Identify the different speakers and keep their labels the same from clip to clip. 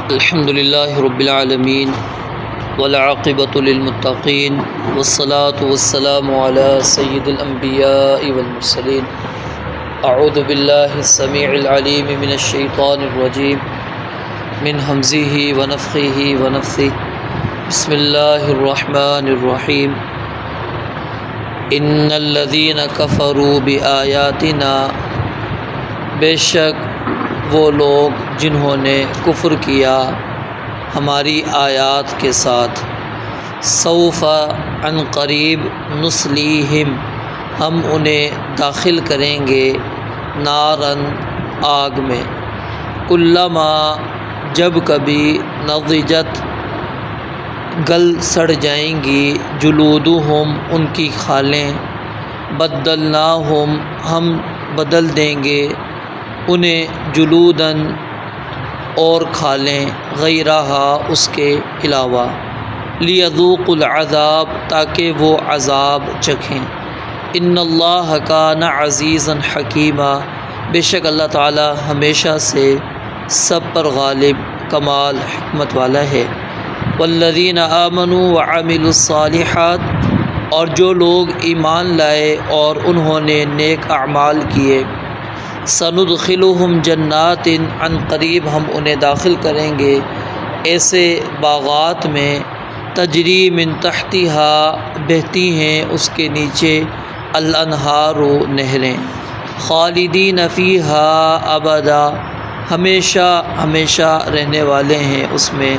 Speaker 1: الحمد للہ رب العالمین والعاقبۃ للمتقین والصلاة والسلام علی سید الانبیاء والمرسلین اعوذ باللہ السمیع العلیم من الشیطان الرجیم من ہمزہ ونفخہ ونفثہ بسم اللہ الرحمن الرحیم ان الذین کفروا بآیاتنا، بے شک وہ لوگ جنہوں نے کفر کیا ہماری آیات کے ساتھ، سوف عن قریب نصلیہم، ہم انہیں داخل کریں گے نارن، آگ میں، کلما، جب کبھی، نضجت، گل سڑ جائیں گی، جلودہم، ان کی کھالیں، بدلناہم، ہم بدل دیں گے انہیں، جلودن، اور کھالیں، غیرہا، اس کے علاوہ، لیذوقوا العذاب، تاکہ وہ عذاب چکھیں۔ ان اللہ کان عزیزا حکیما، بے شک اللہ تعالی ہمیشہ سے سب پر غالب، کمال حکمت والا ہے۔ والذین آمنوا وعملوا الصالحات، اور جو لوگ ایمان لائے اور انہوں نے نیک اعمال کیے، سندخلہم جنات، عن قریب ہم انہیں داخل کریں گے ایسے باغات میں، تجری من تحتہا، بہتی ہیں اس کے نیچے، الانہار، نہریں، خالدین فیہا ابدا، ہمیشہ ہمیشہ رہنے والے ہیں اس میں،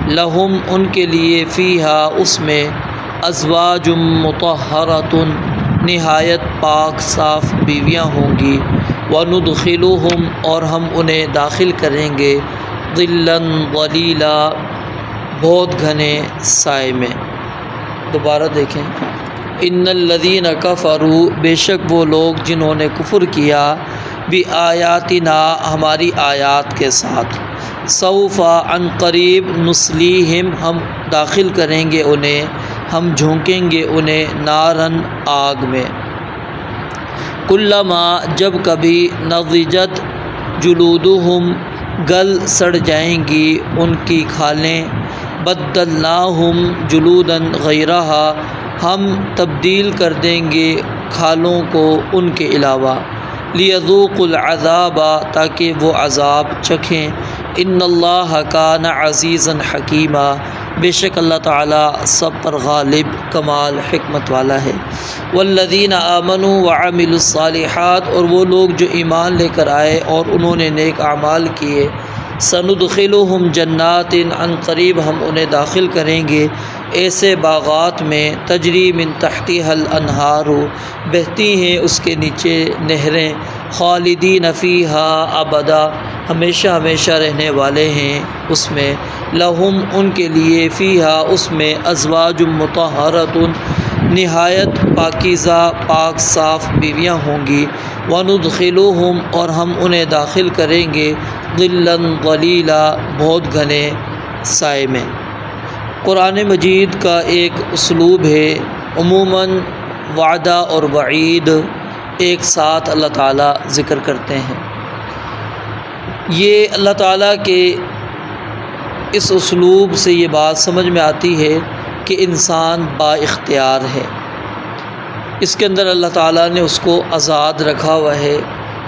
Speaker 1: لہم، ان کے لیے، فیہا، اس میں، ازواج مطہرۃ، نہایت پاک صاف بیویاں ہوں گی، وندخلہم، اور ہم انہیں داخل کریں گے، ظلا ظلیلا، بہت گھنے سائے میں۔ دوبارہ دیکھیں، ان الذین کفروا، بے شک وہ لوگ جنہوں نے کفر کیا، بآیاتنا، ہماری آیات کے ساتھ، سوف، عن قریب، نصلیہم، ہم داخل کریں گے انہیں، ہم جھونکیں گے انہیں، نارن، آگ میں، کلما، جب کبھی، نضجت، جلودہم، گل سڑ جائیں گی ان کی کھالیں، بدلناہم جلودن غیرہا، ہم تبدیل کر دیں گے کھالوں کو ان کے علاوہ، لیذوقوا العذاب، تاکہ وہ عذاب چکھیں۔ ان اللہ کان عزیزا حکیما، بے شک اللہ تعالی سب پر غالب، کمال حکمت والا ہے۔ والذین آمنوا وعملوا الصالحات، اور وہ لوگ جو ایمان لے کر آئے اور انہوں نے نیک اعمال کیے، سندخلہم جنات، عن قریب ہم انہیں داخل کریں گے ایسے باغات میں، تجری من تحتہا الانہار، بہتی ہیں اس کے نیچے نہریں، خالدین فیہا ابدا، ہمیشہ ہمیشہ رہنے والے ہیں اس میں، لہم، ان کے لیے، فیہا، اس میں، ازواج مطہرۃ، نہایت پاکیزہ پاک صاف بیویاں ہوں گی، وندخلہم، اور ہم انہیں داخل کریں گے، ظلا ظلیلا، بہت گھنے سائے میں۔ قرآن مجید کا ایک اسلوب ہے، عموماً وعدہ اور وعید ایک ساتھ اللہ تعالیٰ ذکر کرتے ہیں۔ یہ اللہ تعالیٰ کے اس اسلوب سے یہ بات سمجھ میں آتی ہے کہ انسان با اختیار ہے، اس کے اندر اللہ تعالیٰ نے اس کو آزاد رکھا ہوا ہے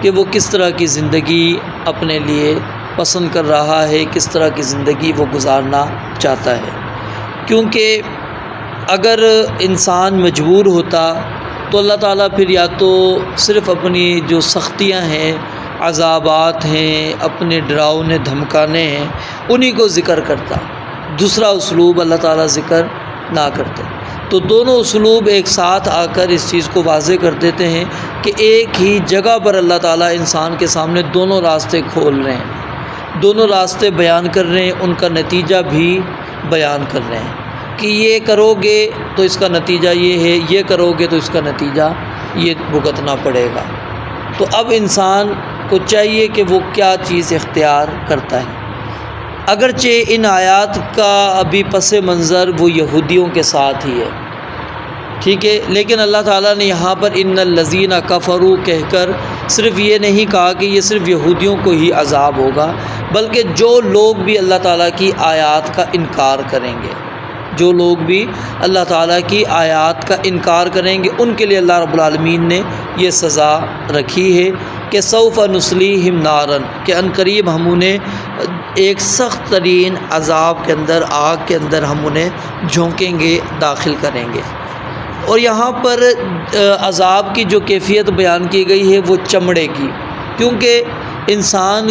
Speaker 1: کہ وہ کس طرح کی زندگی اپنے لیے پسند کر رہا ہے، کس طرح کی زندگی وہ گزارنا چاہتا ہے۔ کیونکہ اگر انسان مجبور ہوتا تو اللہ تعالیٰ پھر یا تو صرف اپنی جو سختیاں ہیں، عذابات ہیں، اپنے ڈراؤنے دھمکانے ہیں، انہی کو ذکر کرتا، دوسرا اسلوب اللہ تعالیٰ ذکر نہ کرتے۔ تو دونوں اسلوب ایک ساتھ آ کر اس چیز کو واضح کر دیتے ہیں کہ ایک ہی جگہ پر اللہ تعالیٰ انسان کے سامنے دونوں راستے کھول رہے ہیں، دونوں راستے بیان کر رہے ہیں، ان کا نتیجہ بھی بیان کر رہے ہیں کہ یہ کرو گے تو اس کا نتیجہ یہ ہے، یہ کرو گے تو اس کا نتیجہ یہ بھگتنا پڑے گا۔ تو اب انسان کو چاہیے کہ وہ کیا چیز اختیار کرتا ہے۔ اگرچہ ان آیات کا ابھی پس منظر وہ یہودیوں کے ساتھ ہی ہے، ٹھیک ہے، لیکن اللہ تعالیٰ نے یہاں پر ان الذین کفروا کہہ کر صرف یہ نہیں کہا کہ یہ صرف یہودیوں کو ہی عذاب ہوگا، بلکہ جو لوگ بھی اللہ تعالیٰ کی آیات کا انکار کریں گے، جو لوگ بھی اللہ تعالیٰ کی آیات کا انکار کریں گے ان کے لیے اللہ رب العالمین نے یہ سزا رکھی ہے کہ سوف نصلیہم نارا، کہ ان قریب ہم انہیں ایک سخت ترین عذاب کے اندر، آگ کے اندر ہم انہیں جھونکیں گے، داخل کریں گے۔ اور یہاں پر عذاب کی جو کیفیت بیان کی گئی ہے وہ چمڑے کی، کیونکہ انسان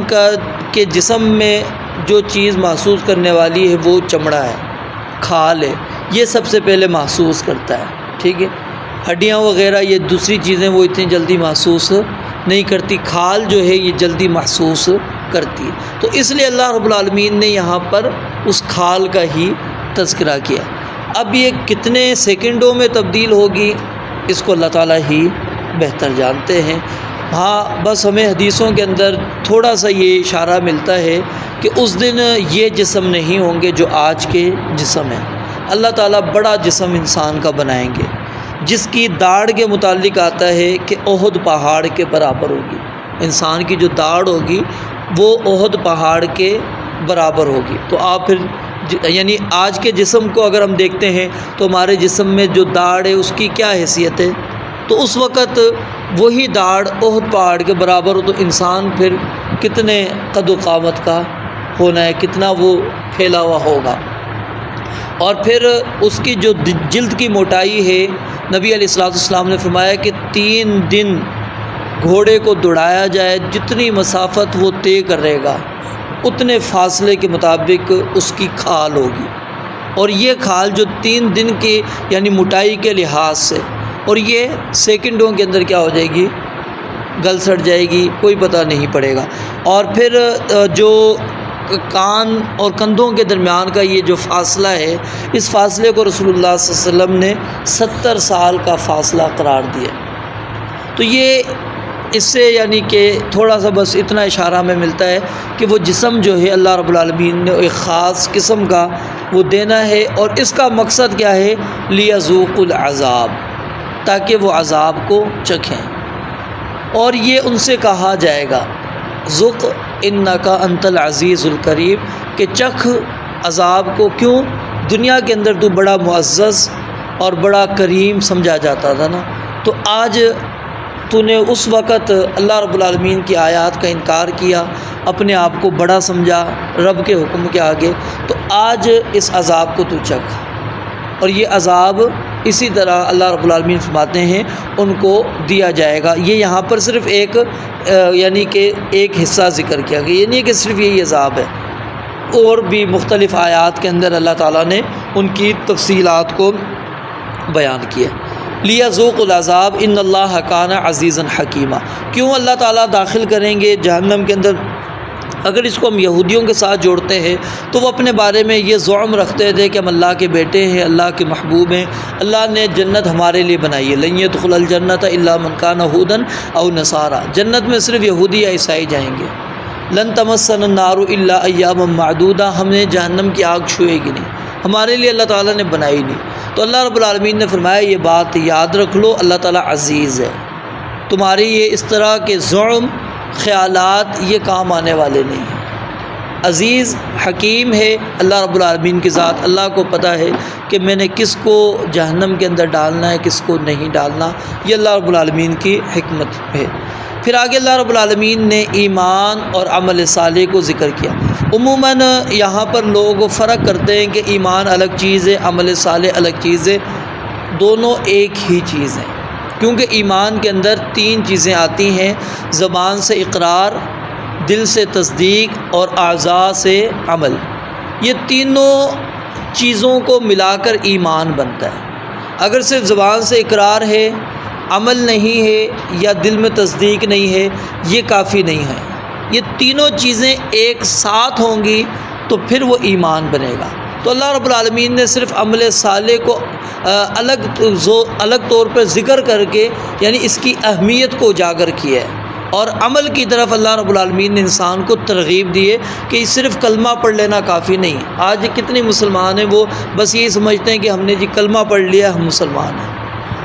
Speaker 1: کے جسم میں جو چیز محسوس کرنے والی ہے وہ چمڑا ہے، کھال ہے، یہ سب سے پہلے محسوس کرتا ہے، ٹھیک ہے۔ ہڈیاں وغیرہ یہ دوسری چیزیں وہ اتنی جلدی محسوس نہیں کرتی، کھال جو ہے یہ جلدی محسوس کرتی ہے، تو اس لیے اللہ رب العالمین نے یہاں پر اس کھال کا ہی تذکرہ کیا۔ اب یہ کتنے سیکنڈوں میں تبدیل ہوگی اس کو اللہ تعالیٰ ہی بہتر جانتے ہیں۔ ہاں بس ہمیں حدیثوں کے اندر تھوڑا سا یہ اشارہ ملتا ہے کہ اس دن یہ جسم نہیں ہوں گے جو آج کے جسم ہیں، اللہ تعالیٰ بڑا جسم انسان کا بنائیں گے، جس کی داڑھ کے متعلق آتا ہے کہ احد پہاڑ کے برابر ہوگی، انسان کی جو داڑھ ہوگی وہ احد پہاڑ کے برابر ہوگی۔ تو آپ پھر یعنی آج کے جسم کو اگر ہم دیکھتے ہیں تو ہمارے جسم میں جو داڑھ ہے اس کی کیا حیثیت ہے، تو اس وقت وہی داڑھ احد پہاڑ کے برابر ہو تو انسان پھر کتنے قد و قامت کا ہونا ہے، کتنا وہ پھیلا ہوا ہوگا۔ اور پھر اس کی جو جلد کی موٹائی ہے، نبی علیہ السلام نے فرمایا کہ 3 دن گھوڑے کو دوڑایا جائے، جتنی مسافت وہ طے کرے گا اتنے فاصلے کے مطابق اس کی کھال ہوگی، اور یہ کھال جو 3 دن کی یعنی موٹائی کے لحاظ سے، اور یہ سیکنڈوں کے اندر کیا ہو جائے گی، گل سڑ جائے گی، کوئی پتہ نہیں پڑے گا۔ اور پھر جو کان اور کندھوں کے درمیان کا یہ جو فاصلہ ہے، اس فاصلے کو رسول اللہ صلی اللہ علیہ وسلم نے 70 سال کا فاصلہ قرار دیا۔ تو یہ اس سے یعنی کہ تھوڑا سا بس اتنا اشارہ ہمیں ملتا ہے کہ وہ جسم جو ہے اللہ رب العالمین نے ایک خاص قسم کا وہ دینا ہے، اور اس کا مقصد کیا ہے، لیذوقوا العذاب، تاکہ وہ عذاب کو چکھیں۔ اور یہ ان سے کہا جائے گا ذق انک انت العزیز الکریم، کہ چکھ عذاب کو، کیوں؟ دنیا کے اندر تو بڑا معزز اور بڑا کریم سمجھا جاتا تھا نا، تو آج تو نے اس وقت اللہ رب العالمین کی آیات کا انکار کیا، اپنے آپ کو بڑا سمجھا رب کے حکم کے آگے، تو آج اس عذاب کو تو چکھ۔ اور یہ عذاب اسی طرح اللہ رب العالمین فرماتے ہیں ان کو دیا جائے گا۔ یہ یہاں پر صرف ایک یعنی کہ ایک حصہ ذکر کیا گیا، یہ نہیں کہ صرف یہی عذاب ہے، اور بھی مختلف آیات کے اندر اللہ تعالیٰ نے ان کی تفصیلات کو بیان کیا۔ لیذوقوا العذاب ان اللہ کان عزیزا حکیما، کیوں اللہ تعالیٰ داخل کریں گے جہنم کے اندر؟ اگر اس کو ہم یہودیوں کے ساتھ جوڑتے ہیں تو وہ اپنے بارے میں یہ زعم رکھتے تھے کہ ہم اللہ کے بیٹے ہیں، اللہ کے محبوب ہیں، اللہ نے جنت ہمارے لیے بنائی ہے، لن يدخل الجنۃ الا من کان ہودا او نصارا، جنت میں صرف یہودی یا عیسائی جائیں گے۔ لن تمسنا النار الا ایاما معدودہ، ہم نے جہنم کی آگ چھوئے گی نہیں، ہمارے لیے اللہ تعالیٰ نے بنائی نہیں۔ تو اللہ رب العالمین نے فرمایا یہ بات یاد رکھ لو، اللہ تعالیٰ عزیز ہے، تمہاری یہ اس طرح کے زعم خیالات یہ کام آنے والے نہیں ہیں۔ عزیز حکیم ہے اللہ رب العالمین کی ذات، اللہ کو پتہ ہے کہ میں نے کس کو جہنم کے اندر ڈالنا ہے، کس کو نہیں ڈالنا، یہ اللہ رب العالمین کی حکمت ہے۔ پھر آگے اللہ رب العالمین نے ایمان اور عمل صالح کو ذکر کیا۔ عموماً یہاں پر لوگ فرق کرتے ہیں کہ ایمان الگ چیز ہے، عمل صالح الگ چیز ہے، دونوں ایک ہی چیز ہیں، کیونکہ ایمان کے اندر 3 چیزیں آتی ہیں، زبان سے اقرار، دل سے تصدیق اور اعضاء سے عمل۔ یہ تینوں چیزوں کو ملا کر ایمان بنتا ہے۔ اگر صرف زبان سے اقرار ہے، عمل نہیں ہے، یا دل میں تصدیق نہیں ہے، یہ کافی نہیں ہے۔ یہ تینوں چیزیں ایک ساتھ ہوں گی تو پھر وہ ایمان بنے گا۔ تو اللہ رب العالمین نے صرف عمل صالح کو الگ طور پر ذکر کر کے یعنی اس کی اہمیت کو اجاگر کیا ہے، اور عمل کی طرف اللہ رب العالمین نے انسان کو ترغیب دی ہے کہ صرف کلمہ پڑھ لینا کافی نہیں۔ آج کتنے مسلمان ہیں وہ بس یہی سمجھتے ہیں کہ ہم نے جی کلمہ پڑھ لیا ہم مسلمان ہیں،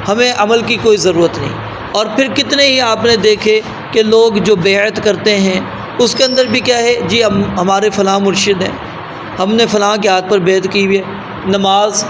Speaker 1: ہمیں عمل کی کوئی ضرورت نہیں۔ اور پھر کتنے ہی آپ نے دیکھے کہ لوگ جو بیعت کرتے ہیں اس کے اندر بھی کیا ہے جی ہمارے فلاں مرشد ہیں، ہم نے فلاں کے ہاتھ پر بیعت کی ہوئی ہے، نماز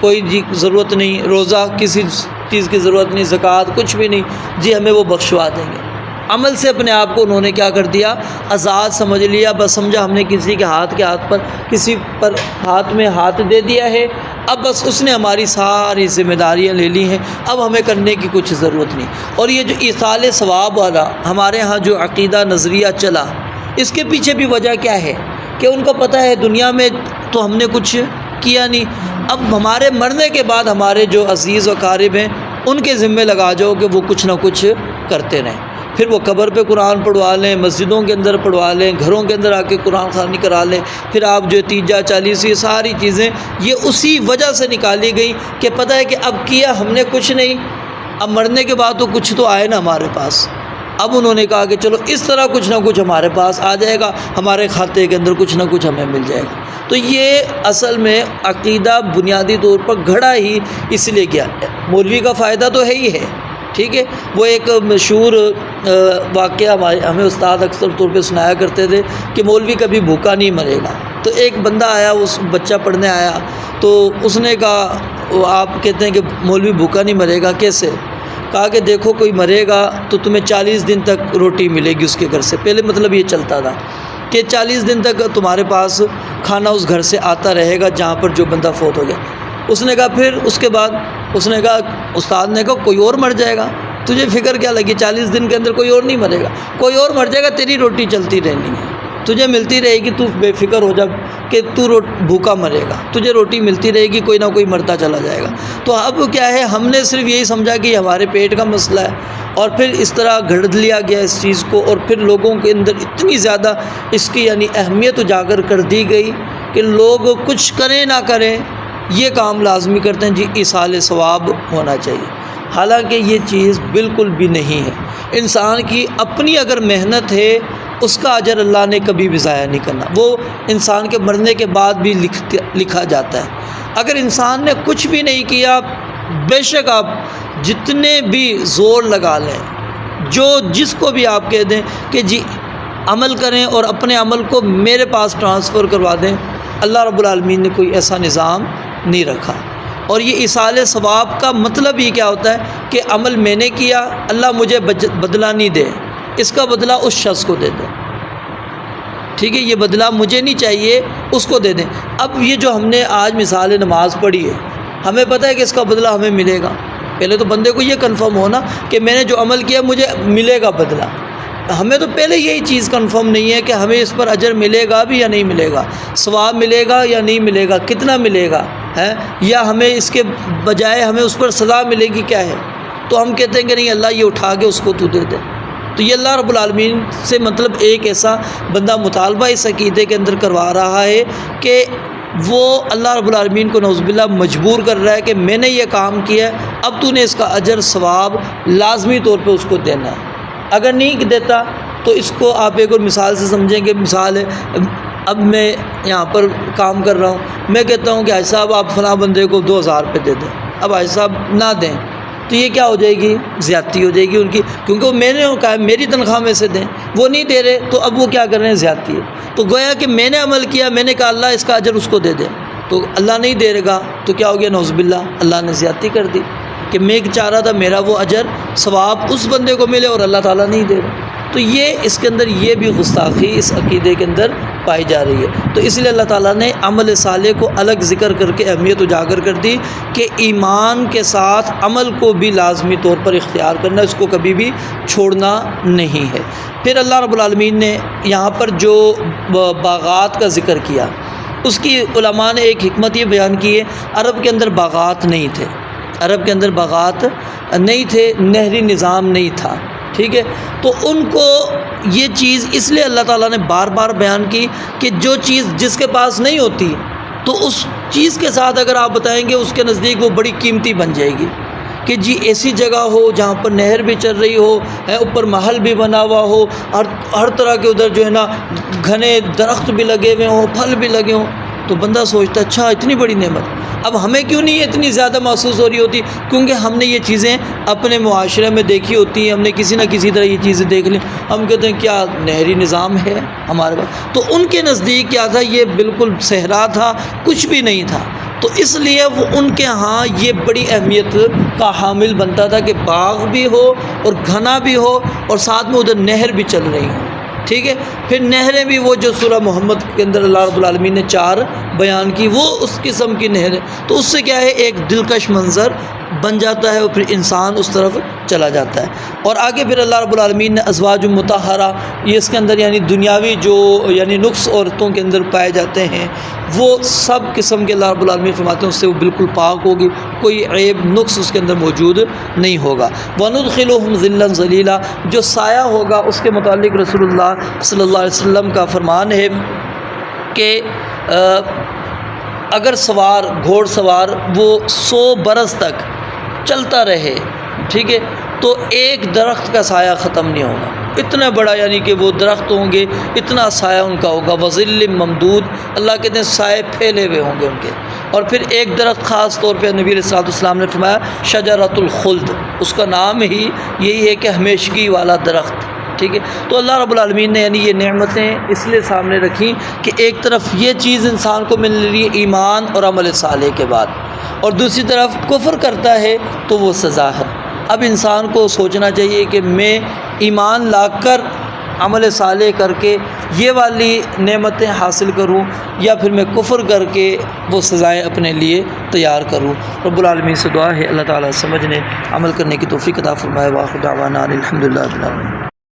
Speaker 1: کوئی جی ضرورت نہیں، روزہ کسی چیز کی ضرورت نہیں، زکوٰۃ کچھ بھی نہیں، جی ہمیں وہ بخشوا دیں گے۔ عمل سے اپنے آپ کو انہوں نے کیا کر دیا، آزاد سمجھ لیا، بس سمجھا ہم نے کسی کے ہاتھ پر کسی پر ہاتھ میں ہاتھ دے دیا ہے، اب بس اس نے ہماری ساری ذمہ داریاں لے لی ہیں، اب ہمیں کرنے کی کچھ ضرورت نہیں۔ اور یہ جو ایصال ثواب والا ہمارے ہاں جو عقیدہ نظریہ چلا، اس کے پیچھے بھی وجہ کیا ہے کہ ان کو پتہ ہے دنیا میں تو ہم نے کچھ کیا نہیں، اب ہمارے مرنے کے بعد ہمارے جو عزیز و اقارب ہیں ان کے ذمہ لگا جاؤ کہ وہ کچھ نہ کچھ کرتے رہیں، پھر وہ قبر پہ قرآن پڑھوا لیں، مسجدوں کے اندر پڑھوا لیں، گھروں کے اندر آ کے قرآن خوانی کرا لیں، پھر آپ جو تیجا چالیس یہ ساری چیزیں یہ اسی وجہ سے نکالی گئی کہ پتہ ہے کہ اب کیا ہم نے کچھ نہیں، اب مرنے کے بعد تو کچھ تو آئے نا ہمارے پاس، اب انہوں نے کہا کہ چلو اس طرح کچھ نہ کچھ ہمارے پاس آ جائے گا، ہمارے کھاتے کے اندر کچھ نہ کچھ ہمیں مل جائے گا۔ تو یہ اصل میں عقیدہ بنیادی طور پر گھڑا ہی اس لیے کیا ہے، مولوی کا فائدہ تو ہے ہی ہے، ٹھیک ہے۔ وہ ایک مشہور واقعہ ہمیں استاد اکثر طور پہ سنایا کرتے تھے کہ مولوی کبھی بھوکا نہیں مرے گا۔ تو ایک بندہ آیا، اس بچہ پڑھنے آیا، تو اس نے کہا آپ کہتے ہیں کہ مولوی بھوکا نہیں مرے گا، کیسے؟ کہا کہ دیکھو کوئی مرے گا تو تمہیں 40 دن تک روٹی ملے گی اس کے گھر سے، پہلے مطلب یہ چلتا تھا کہ 40 دن تک تمہارے پاس کھانا اس گھر سے آتا رہے گا جہاں پر جو بندہ فوت ہو گیا۔ اس نے کہا پھر اس کے بعد اس نے کہا، استاد نے کہا کوئی اور مر جائے گا، تجھے فکر کیا لگی، 40 دن کے اندر کوئی اور نہیں مرے گا، کوئی اور مر جائے گا، تیری روٹی چلتی رہنی ہے، تجھے ملتی رہے گی، تو بے فکر ہو جا کہ تو بھوکا مرے گا، تجھے روٹی ملتی رہے گی، کوئی نہ کوئی مرتا چلا جائے گا۔ تو اب کیا ہے، ہم نے صرف یہی سمجھا کہ یہ ہمارے پیٹ کا مسئلہ ہے، اور پھر اس طرح گھڑ لیا گیا اس چیز کو، اور پھر لوگوں کے اندر اتنی زیادہ اس کی یعنی اہمیت اجاگر کر دی گئی کہ لوگ کچھ کریں نہ کریں یہ کام لازمی کرتے ہیں جی ایصال ثواب ہونا چاہیے، حالانکہ یہ چیز بالکل بھی نہیں ہے۔ انسان کی اپنی اگر محنت ہے اس کا اجر اللہ نے کبھی بھی ضائع نہیں کرنا، وہ انسان کے مرنے کے بعد بھی لکھا جاتا ہے۔ اگر انسان نے کچھ بھی نہیں کیا، بے شک آپ جتنے بھی زور لگا لیں، جس کو بھی آپ کہہ دیں کہ جی عمل کریں اور اپنے عمل کو میرے پاس ٹرانسفر کروا دیں، اللہ رب العالمین نے کوئی ایسا نظام نہیں رکھا۔ اور یہ ایصال ثواب کا مطلب یہ کیا ہوتا ہے کہ عمل میں نے کیا، اللہ مجھے بدلہ نہیں دے، اس کا بدلہ اس شخص کو دے دیں، ٹھیک ہے، یہ بدلہ مجھے نہیں چاہیے، اس کو دے دیں۔ اب یہ جو ہم نے آج مثال نماز پڑھی ہے، ہمیں پتہ ہے کہ اس کا بدلہ ہمیں ملے گا، پہلے تو بندے کو یہ کنفرم ہونا کہ میں نے جو عمل کیا مجھے ملے گا بدلہ۔ ہمیں تو پہلے یہی چیز کنفرم نہیں ہے کہ ہمیں اس پر اجر ملے گا بھی یا نہیں ملے گا، ثواب ملے گا یا نہیں ملے گا، کتنا ملے گا ہے، یا ہمیں اس کے بجائے ہمیں اس پر سزا ملے گی، کیا ہے۔ تو ہم کہتے ہیں کہ نہیں اللہ یہ اٹھا کے اس کو تو دے دے۔ تو یہ اللہ رب العالمین سے مطلب ایک ایسا بندہ مطالبہ اس عقیدے کے اندر کروا رہا ہے کہ وہ اللہ رب العالمین کو نعوذ باللہ مجبور کر رہا ہے کہ میں نے یہ کام کیا ہے، اب تو نے اس کا اجر ثواب لازمی طور پہ اس کو دینا ہے۔ اگر نہیں دیتا تو اس کو آپ ایک اور مثال سے سمجھیں گے۔ مثال ہے، اب میں یہاں پر کام کر رہا ہوں، میں کہتا ہوں کہ حاج صاحب آپ فلاں بندے کو 2000 روپے دے دیں، اب حاج صاحب نہ دیں تو یہ کیا ہو جائے گی، زیادتی ہو جائے گی ان کی، کیونکہ وہ میں نے کہا میری تنخواہ میں سے دیں، وہ نہیں دے رہے تو اب وہ کیا کر رہے ہیں، زیادتی ہے۔ تو گویا کہ میں نے عمل کیا، میں نے کہا اللہ اس کا اجر اس کو دے دے، تو اللہ نہیں دے گا تو کیا ہو گیا، نعوذ باللہ اللہ نے زیادتی کر دی کہ میں چاہ رہا تھا میرا وہ اجر ثواب اس بندے کو ملے اور اللہ تعالیٰ نہیں دے رہا۔ تو یہ اس کے اندر یہ بھی گستاخی اس عقیدے کے اندر پائی جا رہی ہے۔ تو اس لیے اللہ تعالیٰ نے عمل صالح کو الگ ذکر کر کے اہمیت اجاگر کر دی کہ ایمان کے ساتھ عمل کو بھی لازمی طور پر اختیار کرنا، اس کو کبھی بھی چھوڑنا نہیں ہے۔ پھر اللہ رب العالمین نے یہاں پر جو باغات کا ذکر کیا، اس کی علماء نے ایک حکمت یہ بیان کی ہے، عرب کے اندر باغات نہیں تھے، عرب کے اندر باغات نہیں تھے، نہری نظام نہیں تھا، ٹھیک ہے۔ تو ان کو یہ چیز اس لیے اللہ تعالیٰ نے بار بار بیان کی کہ جو چیز جس کے پاس نہیں ہوتی تو اس چیز کے ساتھ اگر آپ بتائیں گے اس کے نزدیک وہ بڑی قیمتی بن جائے گی، کہ جی ایسی جگہ ہو جہاں پر نہر بھی چل رہی ہو، اوپر محل بھی بنا ہوا ہو، ہر طرح کے ادھر جو ہے نا گھنے درخت بھی لگے ہوئے ہوں، پھل بھی لگے ہوں، تو بندہ سوچتا اچھا اتنی بڑی نعمت۔ اب ہمیں کیوں نہیں اتنی زیادہ محسوس ہو رہی ہوتی؟ کیونکہ ہم نے یہ چیزیں اپنے معاشرے میں دیکھی ہوتی ہیں، ہم نے کسی نہ کسی طرح یہ چیزیں دیکھ لی، ہم کہتے ہیں کیا نہری نظام ہے ہمارے پاس؟ تو ان کے نزدیک کیا تھا؟ یہ بالکل صحرا تھا، کچھ بھی نہیں تھا، تو اس لیے وہ ان کے ہاں یہ بڑی اہمیت کا حامل بنتا تھا کہ باغ بھی ہو اور گھنا بھی ہو اور ساتھ میں ادھر نہر بھی چل رہی ہو، ٹھیک ہے؟ پھر نہریں بھی وہ جو سورہ محمد کے اندر اللہ رب العالمین نے 4 بیان کی، وہ اس قسم کی نہریں، تو اس سے کیا ہے ایک دلکش منظر بن جاتا ہے اور پھر انسان اس طرف چلا جاتا ہے۔ اور آگے پھر اللہ رب العالمین نے ازواج مطہرہ، یہ اس کے اندر یعنی دنیاوی جو یعنی نقص عورتوں کے اندر پائے جاتے ہیں وہ سب قسم کے اللہ رب العالمین فرماتے ہیں اس سے وہ بالکل پاک ہوگی، کوئی عیب نقص اس کے اندر موجود نہیں ہوگا۔ وَنُدْخِلُهُمْ ظِلًّا ظَلِيلًا، جو سایہ ہوگا اس کے متعلق رسول اللہ صلی اللہ علیہ وسلم کا فرمان ہے کہ اگر سوار گھوڑ سوار وہ 100 برس تک چلتا رہے، ٹھیک ہے، تو ایک درخت کا سایہ ختم نہیں ہوگا، اتنا بڑا یعنی کہ وہ درخت ہوں گے، اتنا سایہ ان کا ہوگا۔ وَظِلٍّ مَمْدُودٍ، اللہ کہتے ہیں سائے پھیلے ہوئے ہوں گے ان کے۔ اور پھر ایک درخت خاص طور پہ نبی علیہ السلام نے فرمایا شجرۃ الخلد، اس کا نام ہی یہی ہے کہ ہمیشگی والا درخت، ٹھیک ہے۔ تو اللہ رب العالمین نے یعنی یہ نعمتیں اس لیے سامنے رکھیں کہ ایک طرف یہ چیز انسان کو مل رہی ہے ایمان اور عمل صالح کے بعد، اور دوسری طرف کفر کرتا ہے تو وہ سزا ہے۔ اب انسان کو سوچنا چاہیے کہ میں ایمان لا کر عمل صالح کر کے یہ والی نعمتیں حاصل کروں یا پھر میں کفر کر کے وہ سزائیں اپنے لیے تیار کروں۔ رب العالمین سے دعا ہے اللہ تعالیٰ سمجھنے عمل کرنے کی توفیق عطا فرمائے۔ وآخر دعوانا الحمدللہ رب العالمین۔